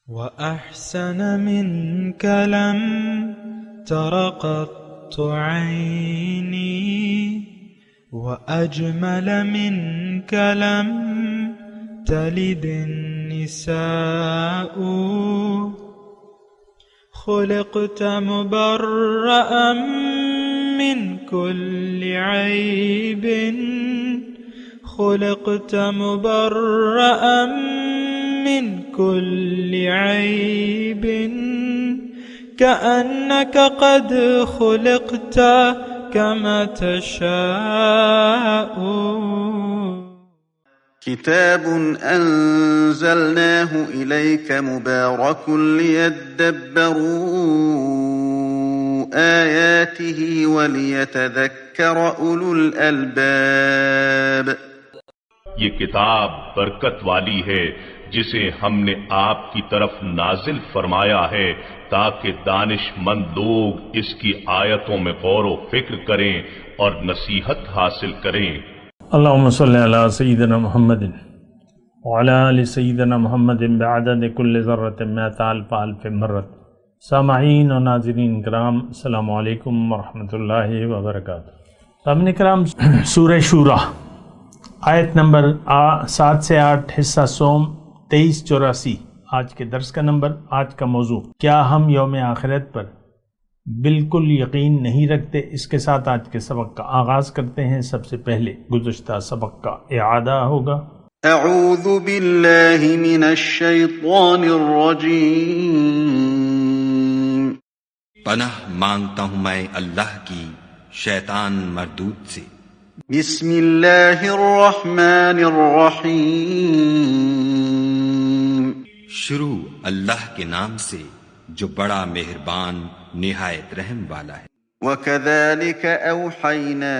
وأحسن منك لم تر قط عيني وأجمل منك لم تلد النساء خلقت مبرأ من كل عيب خلقت مبرأ من كل عيب كأنك قد خلقت كما تشاء. كتاب أنزلناه إليك مبارك ليدبروا آياته وليتذكر أولو الألباب. یہ کتاب برکت والی ہے جسے ہم نے آپ کی طرف نازل فرمایا ہے تاکہ دانش مند لوگ اس کی آیتوں میں غور و فکر کریں اور نصیحت حاصل کریں. اللہم صلی علی سیدنا محمد وعلی آل سیدنا محمد بعدد کل ذرۃ مئۃ الف الف مرۃ. سامعین و ناظرین کرام، السلام علیکم ورحمۃ اللہ وبرکاتہ. سامعین کرام، سورہ شورا آیت نمبر 7 سے 8، حصہ سوم 2384 آج کے درس کا نمبر. آج کا موضوع، کیا ہم یوم آخرت پر بالکل یقین نہیں رکھتے؟ اس کے ساتھ آج کے سبق کا آغاز کرتے ہیں. سب سے پہلے گزشتہ سبق کا اعادہ ہوگا. اعوذ باللہ من الشیطان الرجیم. پناہ مانگتا ہوں میں اللہ کی شیطان مردود سے. بسم اللہ الرحمن الرحیم. شروع اللہ کے نام سے جو بڑا مہربان نہایت رحم والا ہے. وَكَذَلِكَ أَوْحَيْنَا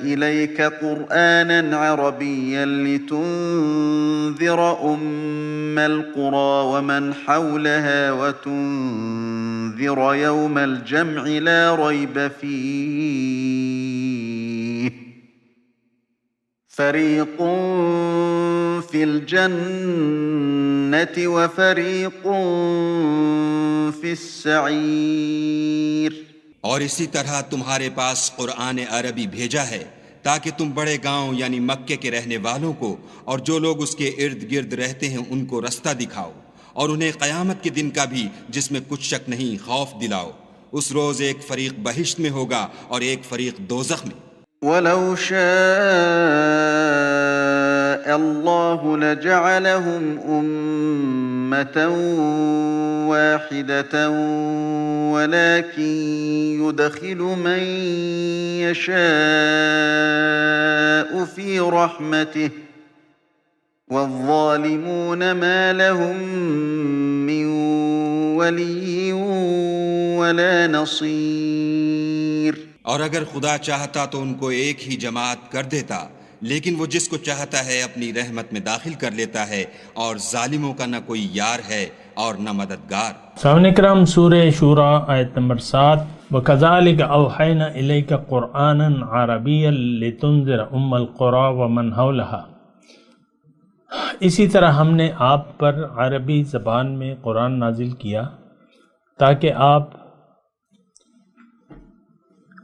إِلَيْكَ قُرْآنًا عَرَبِيًّا لِتُنذِرَ أُمَّ الْقُرَى وَمَنْ حَوْلَهَا وَتُنذِرَ يَوْمَ الْجَمْعِ لَا رَيْبَ فِيهِ فَرِيقٌ فِي الْجَنَّةِ وَفَرِيقٌ فِي السَّعِيرِ. اور اسی طرح تمہارے پاس قرآن عربی بھیجا ہے تاکہ تم بڑے گاؤں یعنی مکے کے رہنے والوں کو اور جو لوگ اس کے ارد گرد رہتے ہیں ان کو رستہ دکھاؤ، اور انہیں قیامت کے دن کا بھی جس میں کچھ شک نہیں خوف دلاؤ. اس روز ایک فریق بہشت میں ہوگا اور ایک فریق دوزخ میں. وَلَوْ شَاءَ اللَّهُ لَجَعَلَهُمْ أُمَّةً واحدة ولكن يدخل من يشاء في رحمته والظالمون ما لهم من ولي ولا نصير. اور اگر خدا چاہتا تو ان کو ایک ہی جماعت کر دیتا، لیکن وہ جس کو چاہتا ہے اپنی رحمت میں داخل کر لیتا ہے، اور ظالموں کا نہ کوئی یار ہے اور نہ مددگار. سامعین کرام، سورہ شورا آیت نمبر 7. وَكَذَلِكَ أَوْحَيْنَا إِلَيْكَ قُرْآنًا عَرَبِيًّا لِتُنذِرَ أُمَّ الْقُرَى وَمَنْ حَوْلَهَا. اسی طرح ہم نے آپ پر عربی زبان میں قرآن نازل کیا تاکہ آپ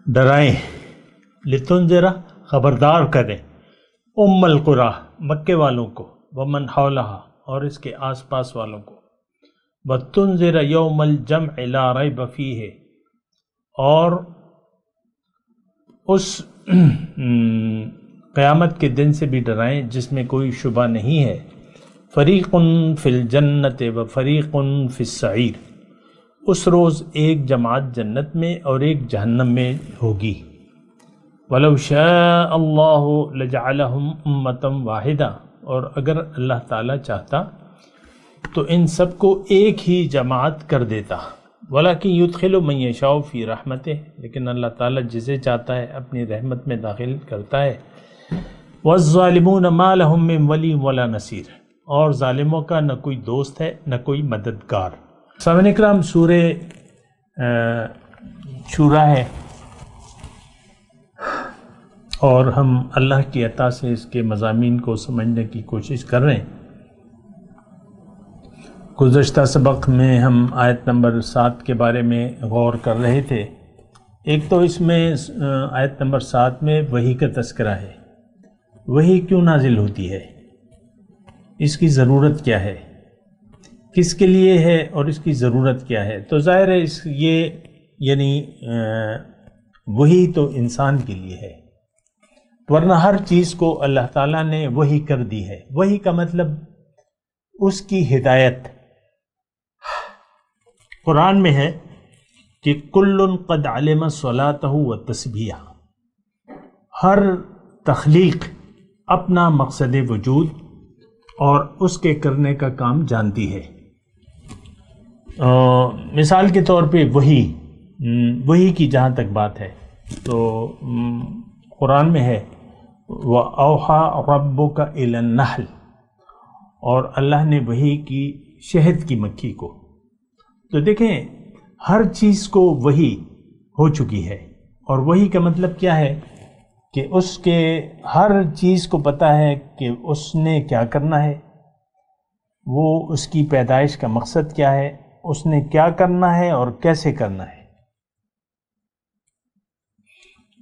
ڈرائیں، لتنذر خبردار کریں، ام القریٰ مکے والوں کو، ومن حولہا اور اس کے آس پاس والوں کو، وتنذر یوم الجمع لا ریب فیہ اور اس قیامت کے دن سے بھی ڈرائیں جس میں کوئی شبہ نہیں ہے. فریق فی الجنت و فریق فی السعیر. اس روز ایک جماعت جنت میں اور ایک جہنم میں ہوگی. وَلَوْ شَاءَ اللَّهُ لَجَعَلَهُمْ أُمَّةً وَاحِدَةً. اور اگر اللہ تعالیٰ چاہتا تو ان سب کو ایک ہی جماعت کر دیتا. وَلَكِنْ يُدْخِلُ مَن يَشَاءُ فِي رَحْمَتِهِ. لیکن اللہ تعالیٰ جسے چاہتا ہے اپنی رحمت میں داخل کرتا ہے. وَالظَّالِمُونَ مَا لَهُم مِّن وَلِيٍّ وَلَا نَصِيرٍ. اور ظالموں کا نہ کوئی دوست ہے نہ کوئی مددگار. سامعین اکرام، سورہ شورا ہے اور ہم اللہ کی عطا سے اس کے مضامین کو سمجھنے کی کوشش کر رہے ہیں. گزشتہ سبق میں ہم آیت نمبر 7 کے بارے میں غور کر رہے تھے۔ ایک تو اس میں آیت نمبر 7 میں وحی کا تذکرہ ہے۔ وحی کیوں نازل ہوتی ہے، اس کی ضرورت کیا ہے، کس کے لیے ہے اور اس کی ضرورت کیا ہے؟ تو ظاہر ہے یعنی وحی تو انسان کے لیے ہے، ورنہ ہر چیز کو اللہ تعالیٰ نے وحی کر دی ہے۔ وحی کا مطلب اس کی ہدایت۔ قرآن میں ہے کہ کل قد علم صلاتہ و تسبیحہ، ہر تخلیق اپنا مقصد وجود اور اس کے کرنے کا کام جانتی ہے۔ مثال کے طور پہ وحی کی جہاں تک بات ہے تو قرآن میں ہے وَأَوْحَى رَبُّكَ إِلَى النَّحْلِ، اور اللہ نے وحی کی شہد کی مکھی کو۔ تو دیکھیں ہر چیز کو وحی ہو چکی ہے، اور وحی کا مطلب کیا ہے کہ اس کے ہر چیز کو پتہ ہے کہ اس نے کیا کرنا ہے، وہ اس کی پیدائش کا مقصد کیا ہے، اس نے کیا کرنا ہے اور کیسے کرنا ہے۔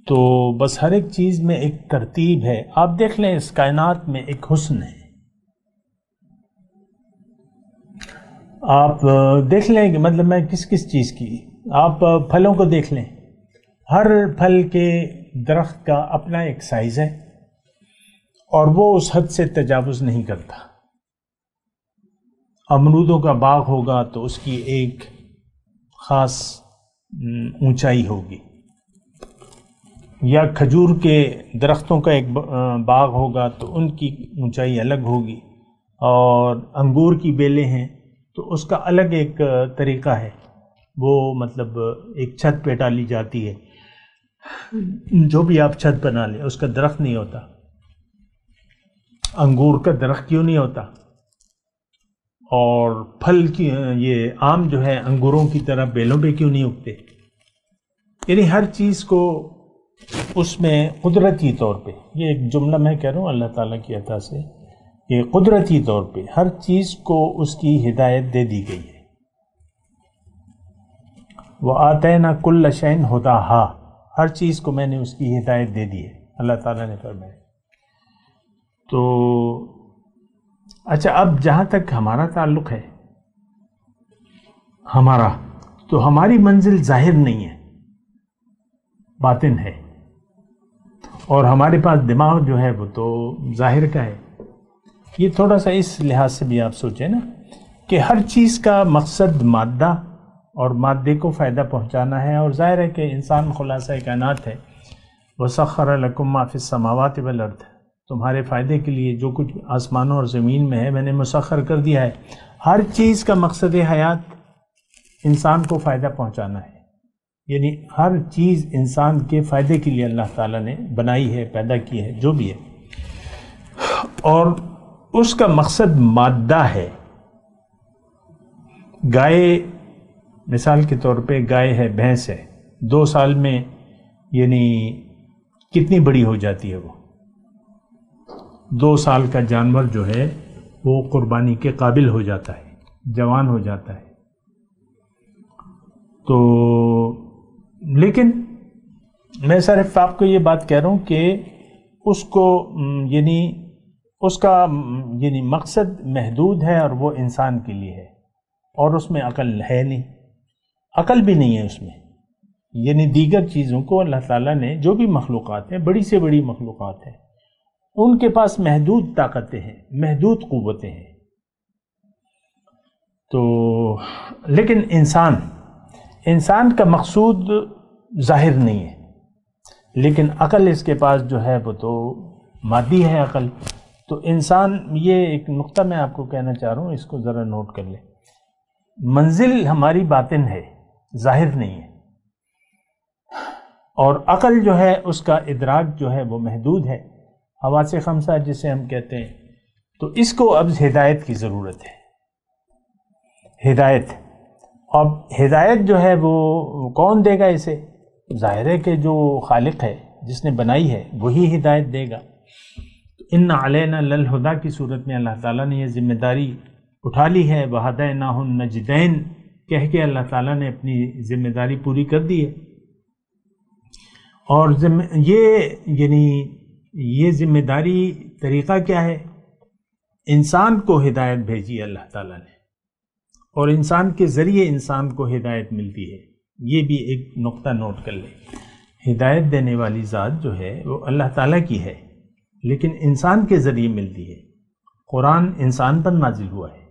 تو بس ہر ایک چیز میں ایک ترتیب ہے۔ آپ دیکھ لیں اس کائنات میں ایک حسن ہے، آپ دیکھ لیں کہ مطلب میں کس چیز کی، آپ پھلوں کو دیکھ لیں، ہر پھل کے درخت کا اپنا ایک سائز ہے اور وہ اس حد سے تجاوز نہیں کرتا۔ امرودوں کا باغ ہوگا تو اس کی ایک خاص اونچائی ہوگی، یا کھجور کے درختوں کا ایک باغ ہوگا تو ان کی اونچائی الگ ہوگی، اور انگور کی بیلیں ہیں تو اس کا الگ ایک طریقہ ہے، وہ مطلب ایک چھت پہ ڈالی جاتی ہے، جو بھی آپ چھت بنا لیں اس کا درخت نہیں ہوتا۔ انگور کا درخت کیوں نہیں ہوتا؟ اور پھل کی یہ آم جو ہے انگوروں کی طرح بیلوں پہ کیوں نہیں اگتے؟ یعنی ہر چیز کو اس میں قدرتی طور پہ، یہ ایک جملہ میں کہہ رہا ہوں اللہ تعالیٰ کی عطا سے، کہ قدرتی طور پہ ہر چیز کو اس کی ہدایت دے دی گئی ہے۔ وَآتَيْنَا كُلَّ شَيْءٍ هُدَاهَا، ہر چیز کو میں نے اس کی ہدایت دے دی ہے، اللہ تعالیٰ نے فرمایا۔ تو اچھا، اب جہاں تک ہمارا تعلق ہے، تو ہماری منزل ظاہر نہیں ہے، باطن ہے، اور ہمارے پاس دماغ جو ہے وہ تو ظاہر کا ہے۔ یہ تھوڑا سا اس لحاظ سے بھی آپ سوچیں نا کہ ہر چیز کا مقصد مادہ اور مادے کو فائدہ پہنچانا ہے، اور ظاہر ہے کہ انسان خلاصہ کائنات ہے۔ وَسَخَّرَ لَكُم مَّا فِي السَّمَاوَاتِ وَالْأَرْضِ، تمہارے فائدے کے لیے جو کچھ آسمانوں اور زمین میں ہے میں نے مسخر کر دیا ہے۔ ہر چیز کا مقصد حیات انسان کو فائدہ پہنچانا ہے، یعنی ہر چیز انسان کے فائدے کے لیے اللہ تعالیٰ نے بنائی ہے، پیدا کی ہے، جو بھی ہے، اور اس کا مقصد مادہ ہے۔ گائے مثال کے طور پہ گائے ہے، بھینس ہے، 2 سال میں یعنی کتنی بڑی ہو جاتی ہے؟ وہ 2 سال کا جانور جو ہے وہ قربانی کے قابل ہو جاتا ہے، جوان ہو جاتا ہے۔ تو لیکن میں صرف آپ کو یہ بات کہہ رہا ہوں کہ اس کو یعنی اس کا یعنی مقصد محدود ہے، اور وہ انسان کے لیے ہے، اور اس میں عقل ہے نہیں، عقل بھی نہیں ہے اس میں۔ یعنی دیگر چیزوں کو اللہ تعالیٰ نے، جو بھی مخلوقات ہیں، بڑی سے بڑی مخلوقات ہیں، ان کے پاس محدود طاقتیں ہیں، محدود قوتیں ہیں۔ تو لیکن انسان کا مقصود ظاہر نہیں ہے، لیکن عقل اس کے پاس جو ہے وہ تو مادی ہے عقل۔ تو انسان، یہ ایک نقطہ میں آپ کو کہنا چاہ رہا ہوں، اس کو ذرا نوٹ کر لیں۔ منزل ہماری باطن ہے، ظاہر نہیں ہے، اور عقل جو ہے اس کا ادراک جو ہے وہ محدود ہے، حواس خمسہ جسے ہم کہتے ہیں۔ تو اس کو اب ہدایت کی ضرورت ہے، ہدایت۔ اب ہدایت جو ہے وہ کون دے گا اسے؟ ظاہر ہے کہ جو خالق ہے، جس نے بنائی ہے، وہی ہدایت دے گا۔ ان علینا للہدیٰ کی صورت میں اللہ تعالیٰ نے یہ ذمہ داری اٹھا لی ہے، وَهَدَيْنَاهُ النَّجْدَيْن کہہ کے اللہ تعالیٰ نے اپنی ذمہ داری پوری کر دی ہے. اور یہ ذمہ داری طریقہ کیا ہے؟ انسان کو ہدایت بھیجی اللہ تعالیٰ نے، اور انسان کے ذریعے انسان کو ہدایت ملتی ہے. یہ بھی ایک نقطہ نوٹ کر لیں، ہدایت دینے والی ذات جو ہے وہ اللہ تعالیٰ کی ہے، لیکن انسان کے ذریعے ملتی ہے. قرآن انسان پر نازل ہوا ہے،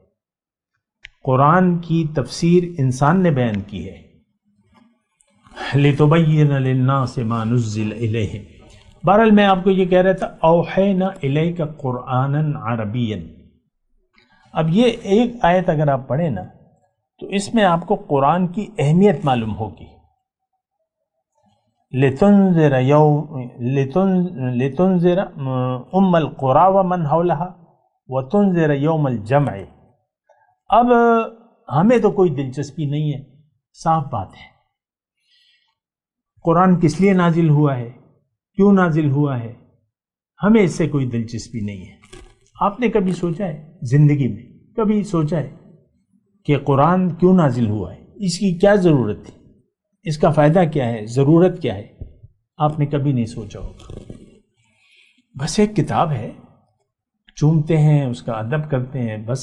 قرآن کی تفسیر انسان نے بیان کی ہے. لِتُبَيِّنَ لِلنَّاسِ مَا نُزِّلَ إِلَيْهِمْ. بہرحال میں آپ کو یہ کہہ رہا تھا أَوْحَيْنَا إِلَيْكَ قُرْآنًا عَرَبِيًّا. اب یہ ایک آیت اگر آپ پڑھیں نا تو اس میں آپ کو قرآن کی اہمیت معلوم ہوگی. لِتُنذِرَ أُمَّ الْقُرَىٰ وَمَنْ حَوْلَهَا وَتُنذِرَ يَوْمَ الْجَمْعِ. اب ہمیں تو کوئی دلچسپی نہیں ہے، صاف بات ہے. قرآن کس لیے نازل ہوا ہے، کیوں نازل ہوا ہے، ہمیں اس سے کوئی دلچسپی نہیں ہے. آپ نے کبھی سوچا ہے زندگی میں، کبھی سوچا ہے کہ قرآن کیوں نازل ہوا ہے، اس کی کیا ضرورت تھی، اس کا فائدہ کیا ہے، ضرورت کیا ہے؟ آپ نے کبھی نہیں سوچا ہوگا. بس ایک کتاب ہے، چومتے ہیں، اس کا ادب کرتے ہیں، بس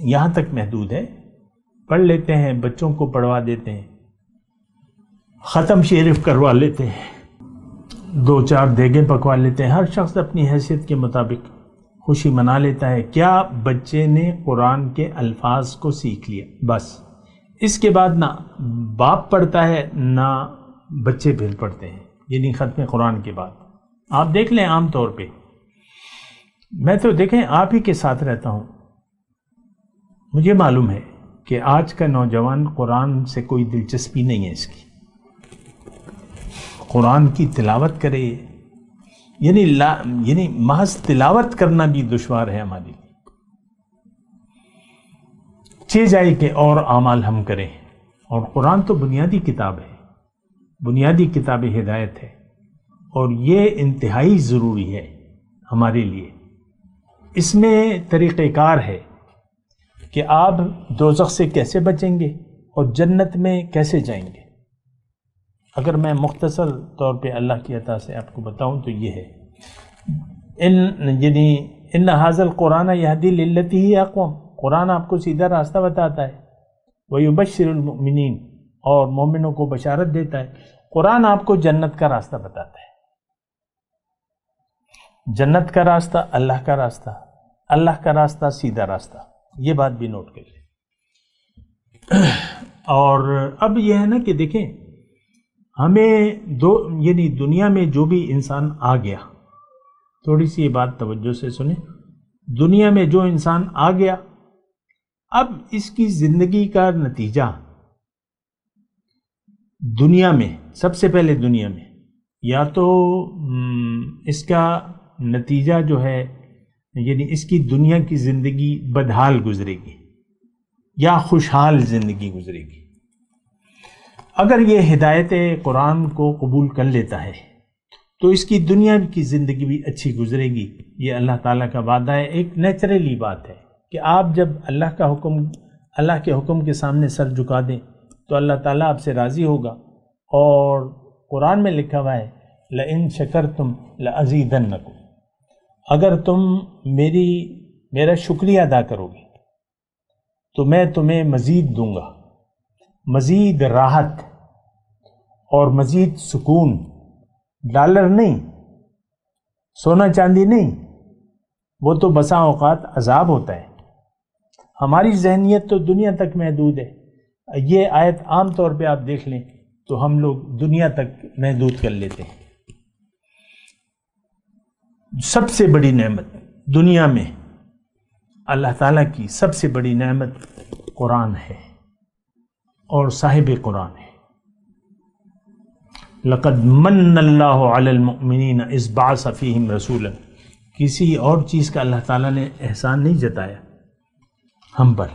یہاں تک محدود ہے. پڑھ لیتے ہیں، بچوں کو پڑھوا دیتے ہیں، ختم شریف کروا لیتے ہیں، 2-4 دیگیں پکوا لیتے ہیں. ہر شخص اپنی حیثیت کے مطابق خوشی منا لیتا ہے. کیا بچے نے قرآن کے الفاظ کو سیکھ لیا؟ بس اس کے بعد نہ باپ پڑھتا ہے نہ بچے پھر پڑھتے ہیں. یعنی ختم قرآن کے بعد آپ دیکھ لیں، عام طور پہ میں تو دیکھیں آپ ہی کے ساتھ رہتا ہوں، مجھے معلوم ہے کہ آج کا نوجوان قرآن سے کوئی دلچسپی نہیں ہے اس کی. قرآن کی تلاوت کرے، یعنی محض تلاوت کرنا بھی دشوار ہے ہمارے لیے. چاہیے جائے کہ اور اعمال ہم کریں. اور قرآن تو بنیادی کتاب ہے، بنیادی کتاب ہدایت ہے، اور یہ انتہائی ضروری ہے ہمارے لیے. اس میں طریقہ کار ہے کہ آپ دوزخ سے کیسے بچیں گے اور جنت میں کیسے جائیں گے. اگر میں مختصر طور پہ اللہ کی عطا سے آپ کو بتاؤں تو یہ ہے، ان ھذا القرآن یہدی للتی ہی اقوم. قرآن آپ کو سیدھا راستہ بتاتا ہے. ویبشر المؤمنین، اور مومنوں کو بشارت دیتا ہے. قرآن آپ کو جنت کا راستہ بتاتا ہے. جنت کا راستہ اللہ کا راستہ، اللہ کا راستہ سیدھا راستہ. یہ بات بھی نوٹ کر لیں. اور اب یہ ہے نا کہ دیکھیں، ہمیں یعنی دنیا میں جو بھی انسان آ گیا، تھوڑی سی یہ بات توجہ سے سنیں، دنیا میں جو انسان آ گیا، اب اس کی زندگی کا نتیجہ دنیا میں، سب سے پہلے دنیا میں، یا تو اس کا نتیجہ جو ہے یعنی اس کی دنیا کی زندگی بدحال گزرے گی یا خوشحال زندگی گزرے گی. اگر یہ ہدایت قرآن کو قبول کر لیتا ہے تو اس کی دنیا کی زندگی بھی اچھی گزرے گی. یہ اللہ تعالیٰ کا وعدہ ہے. ایک نیچرلی بات ہے کہ آپ جب اللہ کے حکم کے سامنے سر جھکا دیں تو اللہ تعالیٰ آپ سے راضی ہوگا. اور قرآن میں لکھا ہوا ہے لَإِن شَكَرْتُمْ لَأَزِيدَنَّكُمْ. اگر تم میرا شکریہ ادا کرو گے تو میں تمہیں مزید دوں گا، مزید راحت اور مزید سکون. ڈالر نہیں، سونا چاندی نہیں، وہ تو بسا اوقات عذاب ہوتا ہے. ہماری ذہنیت تو دنیا تک محدود ہے. یہ آیت عام طور پہ آپ دیکھ لیں تو ہم لوگ دنیا تک محدود کر لیتے ہیں. سب سے بڑی نعمت دنیا میں اللہ تعالیٰ کی سب سے بڑی نعمت قرآن ہے اور صاحب قرآن ہے. لَقَدْ مَنَّ اللَّهُ عَلَى الْمُؤْمِنِينَ إِذْ بَعَثَ فِيهِمْ رَسُولًا. کسی اور چیز کا اللہ تعالیٰ نے احسان نہیں جتایا ہم پر،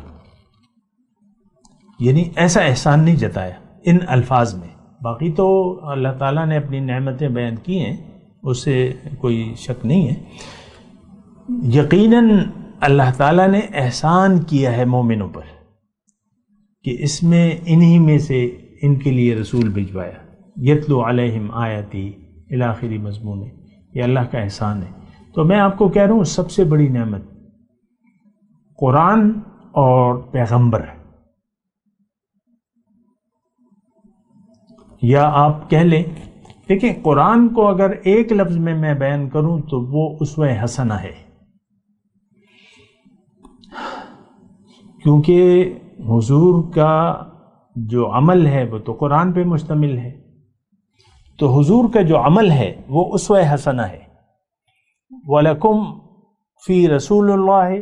یعنی ایسا احسان نہیں جتایا ان الفاظ میں. باقی تو اللہ تعالیٰ نے اپنی نعمتیں بیان کی ہیں، اس سے کوئی شک نہیں ہے. یقیناً اللہ تعالیٰ نے احسان کیا ہے مومنوں پر کہ اس میں انہی میں سے ان کے لیے رسول بھجوایا، یتلو علیہم آیاتی الی آخری مضمون ہے، یہ اللہ کا احسان ہے۔ تو میں آپ کو کہہ رہا ہوں سب سے بڑی نعمت قرآن اور پیغمبر ہے، یا آپ کہہ لیں، دیکھیں قرآن کو اگر ایک لفظ میں بیان کروں تو وہ اسوہ حسنہ ہے، کیونکہ حضور کا جو عمل ہے وہ تو قرآن پہ مشتمل ہے، تو حضور کا جو عمل ہے وہ اسوہ حسنہ ہے۔ وَلَكُمْ فِي رَسُولِ اللَّهِ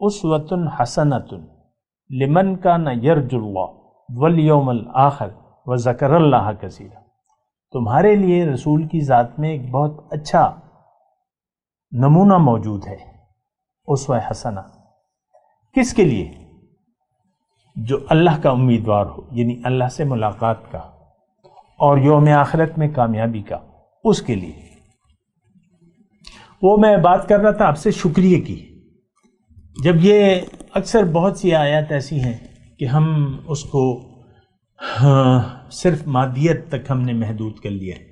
أُسْوَةٌ حَسَنَةٌ لِمَنْ كَانَ يَرْجُو اللَّهَ وَالْيَوْمَ الْآخِرَ وَذَكَرَ اللَّهَ كَثِيرًا، تمہارے لیے رسول کی ذات میں ایک بہت اچھا نمونہ موجود ہے، اسوہ حسنہ۔ کس کے لیے؟ جو اللہ کا امیدوار ہو، یعنی اللہ سے ملاقات کا اور یوم آخرت میں کامیابی کا، اس کے لیے۔ وہ میں بات کر رہا تھا آپ سے شکریہ کی، جب یہ اکثر بہت سی آیات ایسی ہیں کہ ہم اس کو صرف مادیت تک ہم نے محدود کر لیا ہے۔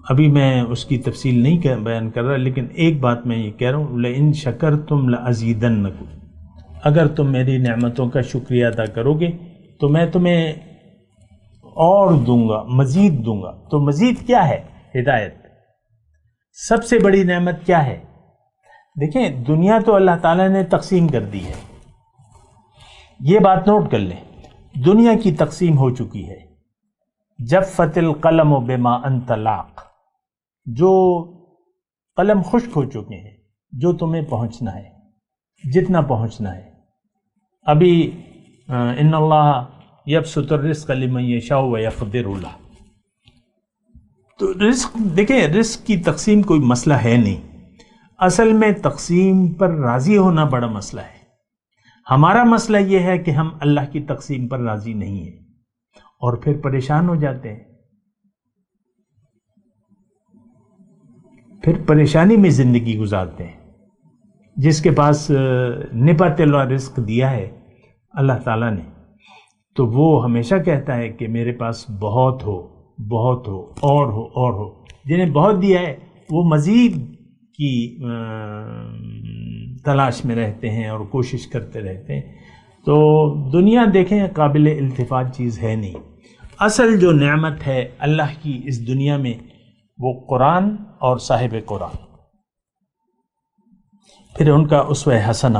ابھی میں اس کی تفصیل نہیں بیان کر رہا، لیکن ایک بات میں یہ کہہ رہا ہوں، لَإِن شَكَرْتُمْ لَأَزِيدَنَّكُمْ، اگر تم میری نعمتوں کا شکریہ ادا کرو گے تو میں تمہیں اور دوں گا، مزید دوں گا۔ تو مزید کیا ہے؟ ہدایت۔ سب سے بڑی نعمت کیا ہے؟ دیکھیں دنیا تو اللہ تعالیٰ نے تقسیم کر دی ہے، یہ بات نوٹ کر لیں، دنیا کی تقسیم ہو چکی ہے۔ جفت القلم بما انت لاق، جو قلم خشک ہو چکے ہیں، جو تمہیں پہنچنا ہے، جتنا پہنچنا ہے۔ ابھی ان اللہ یبسط الرزق لمن یشاء ویقدر له، تو رزق، دیکھیں رزق کی تقسیم کوئی مسئلہ ہے نہیں، اصل میں تقسیم پر راضی ہونا بڑا مسئلہ ہے۔ ہمارا مسئلہ یہ ہے کہ ہم اللہ کی تقسیم پر راضی نہیں ہیں اور پھر پریشان ہو جاتے ہیں، پھر پریشانی میں زندگی گزارتے ہیں۔ جس کے پاس نپا تلوا رزق دیا ہے اللہ تعالیٰ نے، تو وہ ہمیشہ کہتا ہے کہ میرے پاس بہت ہو، بہت ہو، اور ہو، اور ہو۔ جنہیں بہت دیا ہے وہ مزید کی تلاش میں رہتے ہیں اور کوشش کرتے رہتے ہیں۔ تو دنیا دیکھیں قابل التفات چیز ہے نہیں، اصل جو نعمت ہے اللہ کی اس دنیا میں وہ قرآن اور صاحب قرآن، پھر ان کا اسوہ حسنہ۔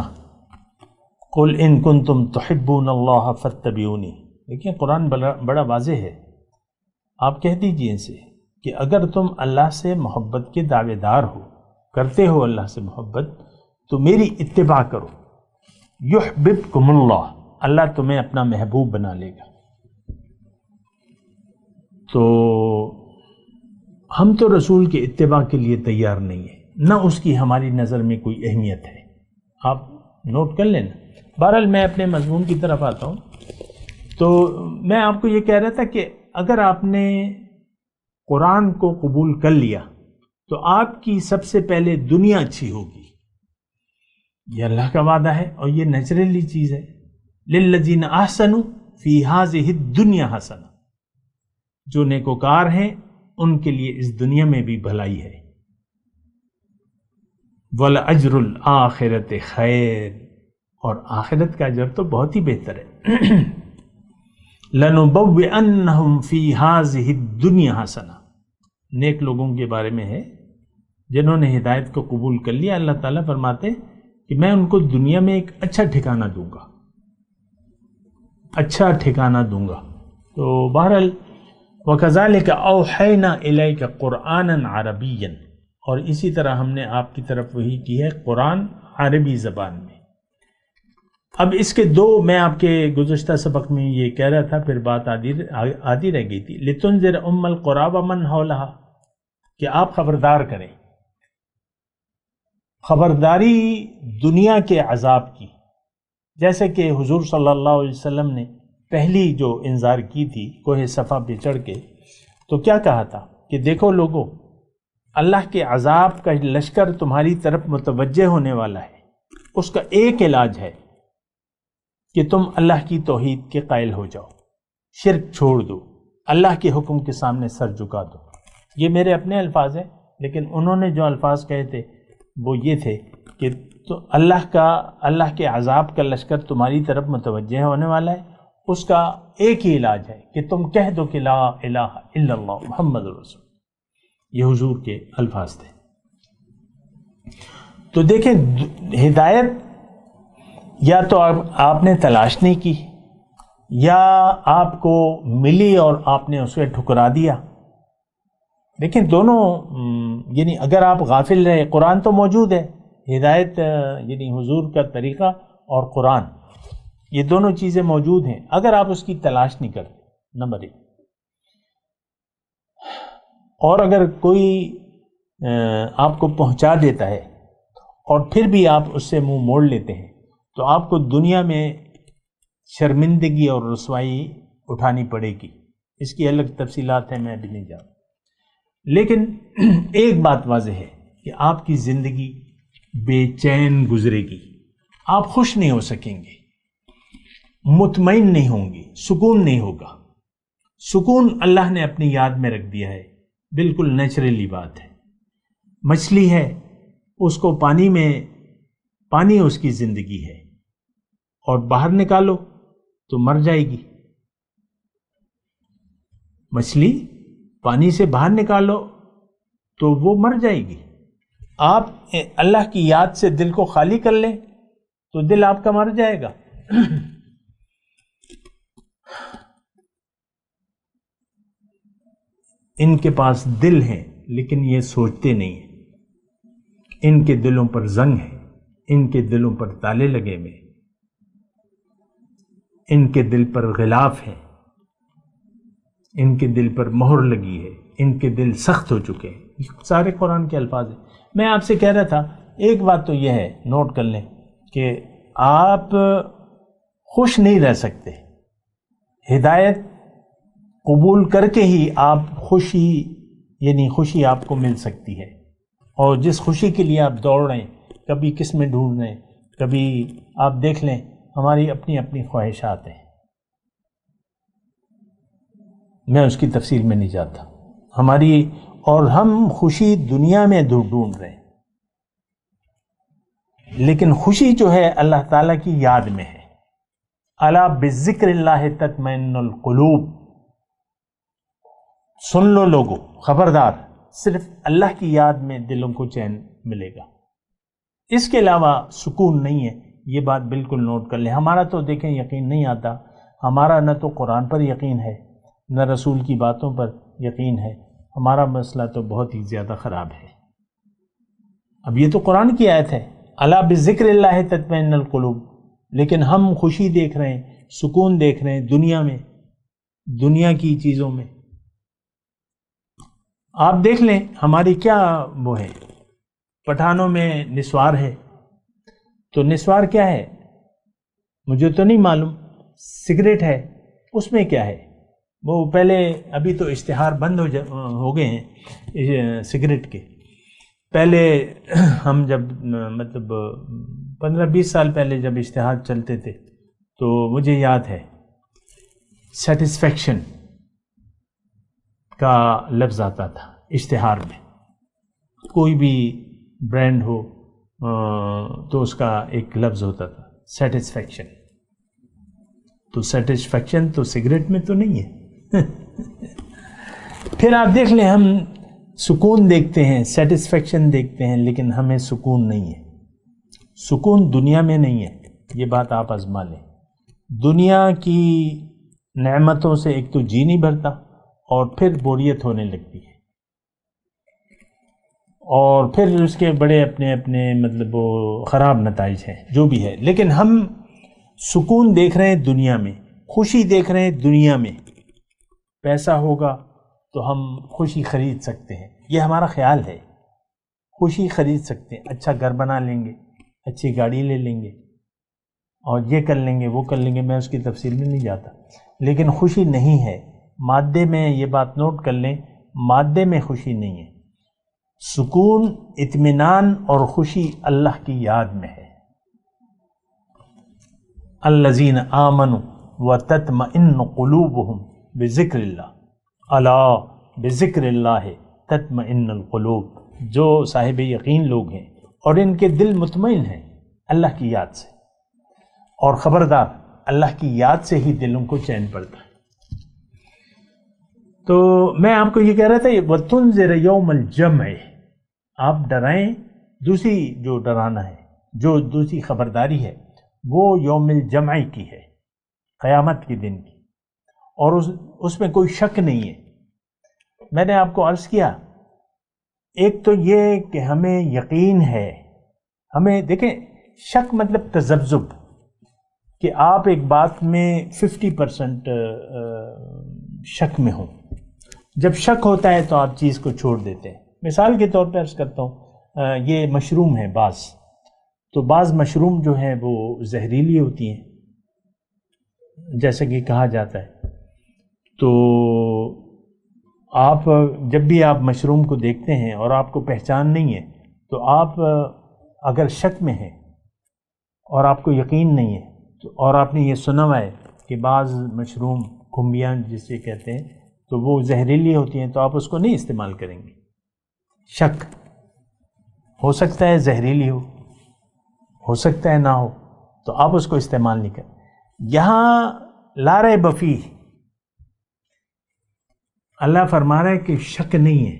قل ان کنتم تحبون اللہ فاتبعونی، دیکھیں قرآن بڑا واضح ہے، آپ کہہ دیجئے اسے کہ اگر تم اللہ سے محبت کے دعوے دار ہو، کرتے ہو اللہ سے محبت، تو میری اتباع کرو، یحببکم اللہ، اللہ تمہیں اپنا محبوب بنا لے گا۔ تو ہم تو رسول کے اتباع کے لیے تیار نہیں ہیں، نہ اس کی ہماری نظر میں کوئی اہمیت ہے، آپ نوٹ کر لینا۔ بہرحال میں اپنے مضمون کی طرف آتا ہوں۔ تو میں آپ کو یہ کہہ رہا تھا کہ اگر آپ نے قرآن کو قبول کر لیا تو آپ کی سب سے پہلے دنیا اچھی ہوگی، یہ اللہ کا وعدہ ہے اور یہ نیچرلی چیز ہے۔ للذین احسنوا فی ہذہ الدنیا حسنہ، جو نیکوکار ہیں ان کے لیے اس دنیا میں بھی بھلائی ہے۔ وَلَأَجْرُ الْآخِرَةِ خَيْرٌ، اور آخرت کا اجر تو بہت ہی بہتر ہے۔ لَنُبَوِّئَنَّهُمْ فِي هَذِهِ الدُّنْيَا حَسَنَةً، نیک لوگوں کے بارے میں ہے جنہوں نے ہدایت کو قبول کر لیا، اللہ تعالیٰ فرماتے کہ میں ان کو دنیا میں ایک اچھا ٹھکانہ دوں گا، اچھا ٹھکانہ دوں گا۔ تو بہرحال وَكَذَلِكَ أَوْحَيْنَا إِلَيْكَ قُرْآنًا عَرَبِيًّا، اور اسی طرح ہم نے آپ کی طرف وحی کی ہے قرآن عربی زبان میں۔ اب اس کے دو، میں آپ کے گزشتہ سبق میں یہ کہہ رہا تھا، پھر بات آدھی رہ گئی تھی، لِتُنذِرَ أُمَّ الْقُرَىٰ وَمَنْ حَوْلَهَا، کہ آپ خبردار کریں، خبرداری دنیا کے عذاب کی، جیسے کہ حضور صلی اللہ علیہ وسلم نے پہلی جو انذار کی تھی کوہ صفا پہ چڑھ کے، تو کیا کہا تھا کہ دیکھو لوگوں، اللہ کے عذاب کا لشکر تمہاری طرف متوجہ ہونے والا ہے، اس کا ایک علاج ہے کہ تم اللہ کی توحید کے قائل ہو جاؤ، شرک چھوڑ دو، اللہ کے حکم کے سامنے سر جھکا دو۔ یہ میرے اپنے الفاظ ہیں، لیکن انہوں نے جو الفاظ کہے تھے وہ یہ تھے کہ تو اللہ کے عذاب کا لشکر تمہاری طرف متوجہ ہونے والا ہے، اس کا ایک ہی علاج ہے کہ تم کہہ دو کہ لا الہ الا اللہ محمد رسول۔ یہ حضور کے الفاظ تھے۔ تو دیکھیں، ہدایت یا تو آپ نے تلاش نہیں کی، یا آپ کو ملی اور آپ نے اسے ٹھکرا دیا۔ دیکھیں دونوں، یعنی اگر آپ غافل رہے، قرآن تو موجود ہے، ہدایت یعنی حضور کا طریقہ اور قرآن، یہ دونوں چیزیں موجود ہیں، اگر آپ اس کی تلاش نہیں کرتے، نمبر 1۔ اور اگر کوئی آپ کو پہنچا دیتا ہے اور پھر بھی آپ اس سے منہ موڑ لیتے ہیں تو آپ کو دنیا میں شرمندگی اور رسوائی اٹھانی پڑے گی۔ اس کی الگ تفصیلات ہیں، میں ابھی نہیں جانتا، لیکن ایک بات واضح ہے کہ آپ کی زندگی بے چین گزرے گی، آپ خوش نہیں ہو سکیں گے، مطمئن نہیں ہوں گے، سکون نہیں ہوگا۔ سکون اللہ نے اپنی یاد میں رکھ دیا ہے، بالکل نیچرلی بات ہے۔ مچھلی ہے، اس کو پانی اس کی زندگی ہے، اور باہر نکالو تو مر جائے گی۔ مچھلی پانی سے باہر نکالو تو وہ مر جائے گی۔ آپ اللہ کی یاد سے دل کو خالی کر لیں تو دل آپ کا مر جائے گا۔ ان کے پاس دل ہے لیکن یہ سوچتے نہیں ہیں، ان کے دلوں پر زنگ ہے، ان کے دلوں پر تالے لگے ہوئے، ان کے دل پر غلاف ہے، ان کے دل پر مہر لگی ہے، ان کے دل سخت ہو چکے ہیں۔ یہ سارے قرآن کے الفاظ ہیں۔ میں آپ سے کہہ رہا تھا، ایک بات تو یہ ہے، نوٹ کر لیں کہ آپ خوش نہیں رہ سکتے۔ ہدایت قبول کر کے ہی آپ خوشی آپ کو مل سکتی ہے، اور جس خوشی کے لیے آپ دوڑ رہے ہیں، کبھی کس میں ڈھونڈ رہے ہیں، کبھی آپ دیکھ لیں ہماری اپنی اپنی خواہشات ہیں، میں اس کی تفصیل میں نہیں جاتا، اور ہم خوشی دنیا میں ڈھونڈ رہے ہیں، لیکن خوشی جو ہے اللہ تعالیٰ کی یاد میں ہے۔ الا بذکر اللہ تطمئن القلوب، سن لو لوگو، خبردار، صرف اللہ کی یاد میں دلوں کو چین ملے گا، اس کے علاوہ سکون نہیں ہے۔ یہ بات بالکل نوٹ کر لیں۔ ہمارا تو دیکھیں یقین نہیں آتا، ہمارا نہ تو قرآن پر یقین ہے، نہ رسول کی باتوں پر یقین ہے، ہمارا مسئلہ تو بہت ہی زیادہ خراب ہے۔ اب یہ تو قرآن کی آیت ہے، الا بذکر اللہ تطمئن القلوب، لیکن ہم خوشی دیکھ رہے ہیں، سکون دیکھ رہے ہیں دنیا میں، دنیا کی چیزوں میں۔ آپ دیکھ لیں ہماری کیا وہ ہے، پٹھانوں میں نسوار ہے، تو نسوار کیا ہے مجھے تو نہیں معلوم، سگریٹ ہے، اس میں کیا ہے؟ وہ پہلے، ابھی تو اشتہار بند ہو گئے ہیں سگریٹ کے، پہلے ہم جب مطلب 15-20 سال پہلے جب اشتہار چلتے تھے تو مجھے یاد ہے سیٹسفیکشن کا لفظ آتا تھا اشتہار میں، کوئی بھی برانڈ ہو تو اس کا ایک لفظ ہوتا تھا سیٹسفیکشن، تو سیٹسفیکشن تو سگریٹ میں تو نہیں ہے۔ پھر آپ دیکھ لیں ہم سکون دیکھتے ہیں، سیٹسفیکشن دیکھتے ہیں، لیکن ہمیں سکون نہیں ہے، سکون دنیا میں نہیں ہے۔ یہ بات آپ آزما لیں، دنیا کی نعمتوں سے ایک تو جی نہیں بھرتا، اور پھر بوریت ہونے لگتی ہے، اور پھر اس کے بڑے اپنے اپنے مطلب وہ خراب نتائج ہیں جو بھی ہے۔ لیکن ہم سکون دیکھ رہے ہیں دنیا میں، خوشی دیکھ رہے ہیں دنیا میں، پیسہ ہوگا تو ہم خوشی خرید سکتے ہیں، یہ ہمارا خیال ہے، خوشی خرید سکتے ہیں، اچھا گھر بنا لیں گے، اچھی گاڑی لے لیں گے، اور یہ کر لیں گے وہ کر لیں گے، میں اس کی تفصیل میں نہیں جاتا، لیکن خوشی نہیں ہے مادے میں۔ یہ بات نوٹ کر لیں، مادے میں خوشی نہیں ہے، سکون، اطمینان اور خوشی اللہ کی یاد میں ہے۔ الذین آمنوا وتطمئن قلوبہم بذکر اللہ، الا بذکر اللہ تطمئن القلوب، جو صاحب یقین لوگ ہیں اور ان کے دل مطمئن ہیں اللہ کی یاد سے، اور خبردار اللہ کی یاد سے ہی دلوں کو چین پڑتا ہے۔ تو میں آپ کو یہ کہہ رہا تھا، وَتُنذِرَ يَوْمَ الْجَمْعِ، آپ ڈرائیں، دوسری جو ڈرانا ہے، جو دوسری خبرداری ہے وہ یوم الجمع کی ہے، قیامت کے دن کی، اور اس میں کوئی شک نہیں ہے۔ میں نے آپ کو عرض کیا، ایک تو یہ کہ ہمیں یقین ہے، ہمیں دیکھیں شک مطلب تذبذب، کہ آپ ایک بات میں 50% شک میں ہوں۔ جب شک ہوتا ہے تو آپ چیز کو چھوڑ دیتے ہیں۔ مثال کے طور پہ عرض کرتا ہوں، یہ مشروم ہے تو بعض مشروم جو ہیں وہ زہریلی ہوتی ہیں جیسا کہ کہا جاتا ہے۔ تو آپ جب بھی آپ مشروم کو دیکھتے ہیں اور آپ کو پہچان نہیں ہے تو آپ اگر شک میں ہیں اور آپ کو یقین نہیں ہے تو، اور آپ نے یہ سنا ہوا ہے کہ بعض مشروم کھمبیاں جسے کہتے ہیں تو وہ زہریلی ہوتی ہیں، تو آپ اس کو نہیں استعمال کریں گے۔ شک ہو سکتا ہے زہریلی ہو سکتا ہے نہ ہو، تو آپ اس کو استعمال نہیں کریں۔ یہاں لا ریب فیہ، اللہ فرما رہا ہے کہ شک نہیں ہے،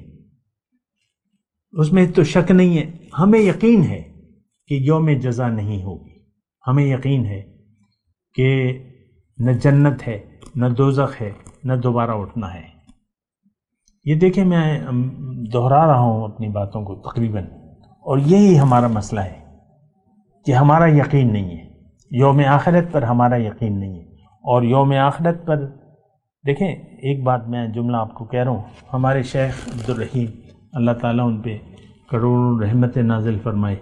اس میں تو شک نہیں ہے، ہمیں یقین ہے کہ یوم جزا نہیں ہوگی، ہمیں یقین ہے کہ نہ جنت ہے، نہ دوزخ ہے، نہ دوبارہ اٹھنا ہے۔ یہ دیکھیں میں دہرا رہا ہوں اپنی باتوں کو تقریباً، اور یہی ہمارا مسئلہ ہے کہ ہمارا یقین نہیں ہے، یوم آخرت پر ہمارا یقین نہیں ہے۔ اور یوم آخرت پر دیکھیں، ایک بات میں جملہ آپ کو کہہ رہا ہوں، ہمارے شیخ عبدالرحیم اللہ تعالیٰ ان پہ کروڑوں رحمت نازل فرمائے،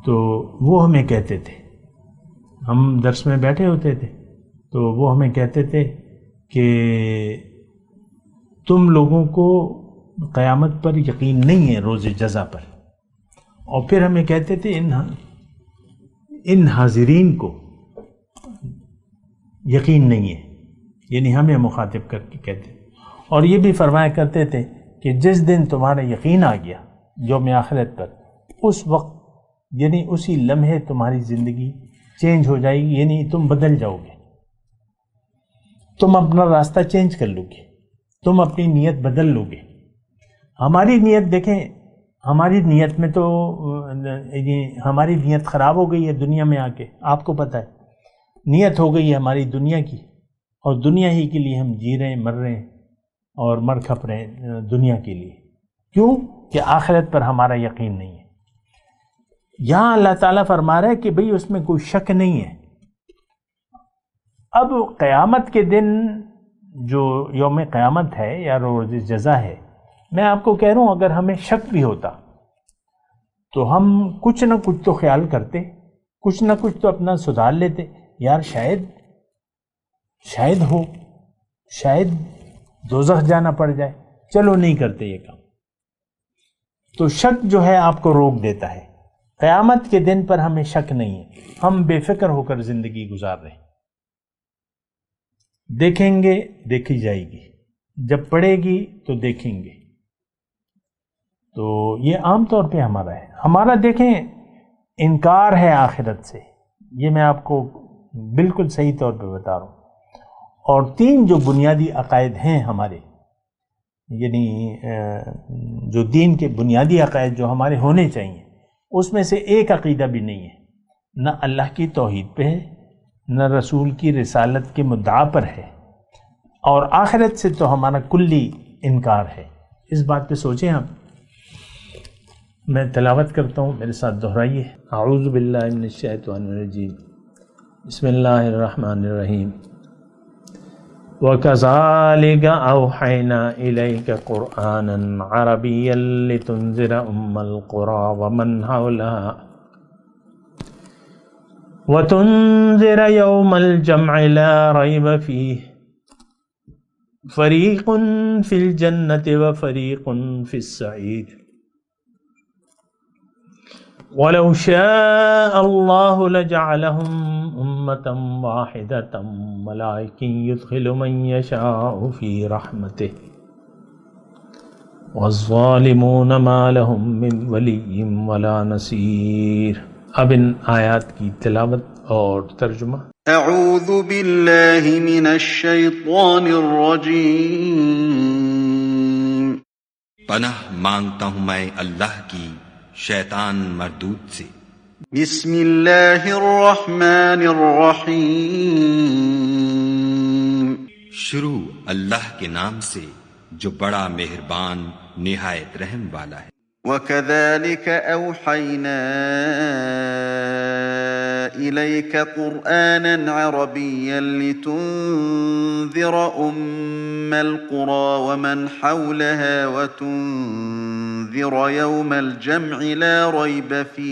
تو وہ ہمیں کہتے تھے، ہم درس میں بیٹھے ہوتے تھے تو وہ ہمیں کہتے تھے کہ تم لوگوں کو قیامت پر یقین نہیں ہے، روز جزا پر، اور پھر ہمیں کہتے تھے ان حاضرین کو یقین نہیں ہے، یعنی ہمیں مخاطب کر کے کہتے، اور یہ بھی فرمایا کرتے تھے کہ جس دن تمہارا یقین آ گیا یوم آخرت پر، اس وقت یعنی اسی لمحے تمہاری زندگی چینج ہو جائے گی، یعنی تم بدل جاؤ گے، تم اپنا راستہ چینج کر لو گے، تم اپنی نیت بدل لو گے۔ ہماری نیت دیکھیں، ہماری نیت میں تو ہماری نیت خراب ہو گئی ہے دنیا میں آ کے، آپ کو پتہ ہے نیت ہو گئی ہے ہماری دنیا کی، اور دنیا ہی کے لیے ہم جی رہے ہیں، مر رہے ہیں اور مر کھپ رہے ہیں دنیا کے لیے۔ کیوں؟ کہ آخرت پر ہمارا یقین نہیں ہے۔ یہاں اللہ تعالیٰ فرما رہا ہے کہ بھئی اس میں کوئی شک نہیں ہے۔ اب قیامت کے دن جو یوم قیامت ہے یا روز جزا ہے، میں آپ کو کہہ رہا ہوں اگر ہمیں شک بھی ہوتا تو ہم کچھ نہ کچھ تو خیال کرتے، کچھ نہ کچھ تو اپنا سدھار لیتے، یار شاید ہو، شاید دوزخ جانا پڑ جائے، چلو نہیں کرتے یہ کام۔ تو شک جو ہے آپ کو روک دیتا ہے۔ قیامت کے دن پر ہمیں شک نہیں ہے، ہم بے فکر ہو کر زندگی گزار رہے ہیں۔ دیکھیں گے، دیکھی جائے گی، جب پڑے گی تو دیکھیں گے۔ تو یہ عام طور پہ ہمارا ہے، ہمارا دیکھیں انکار ہے آخرت سے، یہ میں آپ کو بالکل صحیح طور پہ بتا رہا ہوں۔ اور 3 جو بنیادی عقائد ہیں ہمارے، یعنی جو دین کے بنیادی عقائد جو ہمارے ہونے چاہیے، اس میں سے ایک عقیدہ بھی نہیں ہے، نہ اللہ کی توحید پہ ہے، نہ رسول کی رسالت کے مدعا پر ہے، اور آخرت سے تو ہمارا کلی انکار ہے۔ اس بات پہ سوچیں آپ۔ میں تلاوت کرتا ہوں، میرے ساتھ دہرائیے۔ اعوذ باللہ من الشیطان الرجیم، بسم اللہ الرحمن الرحیم۔ وَكَذَلِكَ أَوْحَيْنَا إِلَيْكَ قُرْآنًا عَرَبِيًّا لِتُنذِرَ أُمَّ الْقُرَىٰ وَمَنْ حَوْلَهَا وَتُنذِرَ يَوْمَ الْجَمْعِ لَا رَيْبَ فِيهِ فَرِيقٌ فِي الْجَنَّةِ وَفَرِيقٌ فِي السَّعِيرِ۔ وَلَوْ شَاءَ اللَّهُ لَجَعَلَهُمْ أُمَّةً وَاحِدَةً وَلَكِنْ يُدْخِلُ مَنْ يَشَاءُ فِي رَحْمَتِهِ وَالظَّالِمُونَ مَا لَهُمْ مِنْ وَلِيٍّ وَلَا نَصِيرٍ۔ اب ان آیات کی تلاوت اور ترجمہ۔ اعوذ باللہ من الشیطان الرجیم۔ پناہ مانگتا ہوں میں اللہ کی شیطان مردود سے۔ بسم اللہ الرحمن الرحیم۔ شروع اللہ کے نام سے جو بڑا مہربان نہایت رحم والا ہے۔ وَكَذَلِكَ أَوْحَيْنَا إِلَيْكَ قُرْآنًا عَرَبِيًّا لِتُنذِرَ أُمَّ الْقُرَى وَمَنْ حَوْلَهَا وَتُنذِرَ يَوْمَ الْجَمْعِ لَا رَيْبَ فِيهِ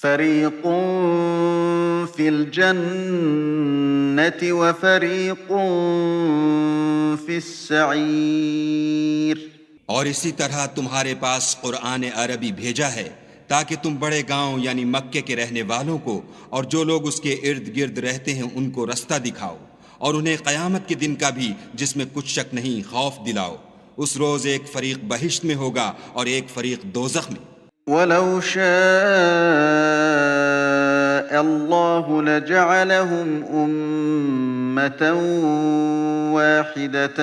فَرِيقٌ فِي الْجَنَّةِ وَفَرِيقٌ فِي السَّعِيرِ۔ اور اسی طرح تمہارے پاس قرآن عربی بھیجا ہے تاکہ تم بڑے گاؤں یعنی مکے کے رہنے والوں کو اور جو لوگ اس کے ارد گرد رہتے ہیں ان کو رستہ دکھاؤ، اور انہیں قیامت کے دن کا بھی جس میں کچھ شک نہیں خوف دلاؤ۔ اس روز ایک فریق بہشت میں ہوگا اور ایک فریق دوزخ میں۔ وَلَوْ شَاءَ اللَّهُ لَجَعَلَهُمْ أُمَّةً وَاحِدَةً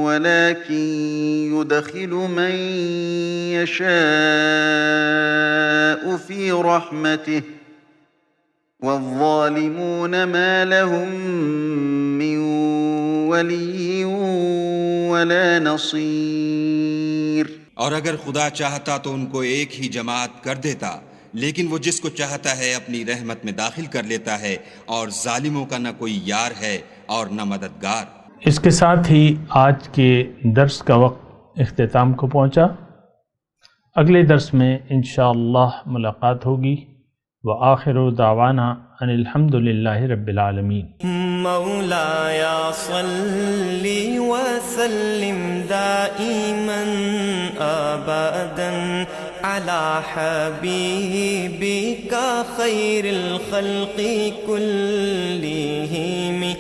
وَلَكِنْ يُدْخِلُ مَنْ يَشَاءُ فِي رَحْمَتِهِ وَالظَّالِمُونَ مَا لَهُمْ مِنْ وَلِيٍّ وَلَا نَصِيرٍ۔ اور اگر خدا چاہتا تو ان کو ایک ہی جماعت کر دیتا، لیکن وہ جس کو چاہتا ہے اپنی رحمت میں داخل کر لیتا ہے، اور ظالموں کا نہ کوئی یار ہے اور نہ مددگار۔ اس کے ساتھ ہی آج کے درس کا وقت اختتام کو پہنچا۔ اگلے درس میں انشاءاللہ ملاقات ہوگی۔ وآخر دعوانا ان الحمد للہ رب العالمین۔ مولایا صلی وسلم دائما ابدا علی حبیبک خیر الخلق کلہم۔